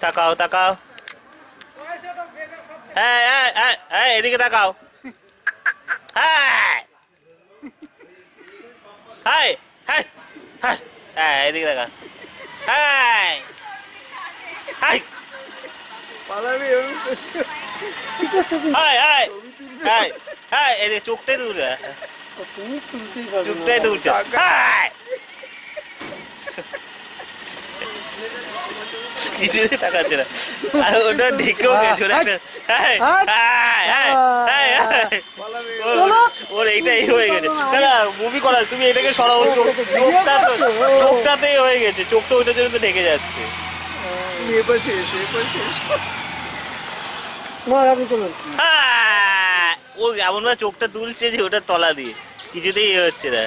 তাকাও তাকাও, হ্যাঁ হ্যাঁ হ্যাঁ হ্যাঁ এদিকে তাকাও, হ্যাঁ হাই হাই হ্যাঁ হ্যাঁ এদিকে তাকাও, হ্যাঁ high high high high high এদিকে চোখটাই দূরে, চোখটাই দূরছে, হাই কিছুতে তাকাচ্ছে না, আর ওটা ঢেকেও গেছে, ওর এইটাই হয়ে গেছে। না মুভি করা, তুমি এটাকে সরাও, চোখটাতেই হয়ে গেছে, চোখটা ওইটার জন্য তো ঢেকে যাচ্ছে। ও এমন ভাবে চোখটা তুলছে যে ওটা তলা দিয়ে কিছুতেই হচ্ছে না।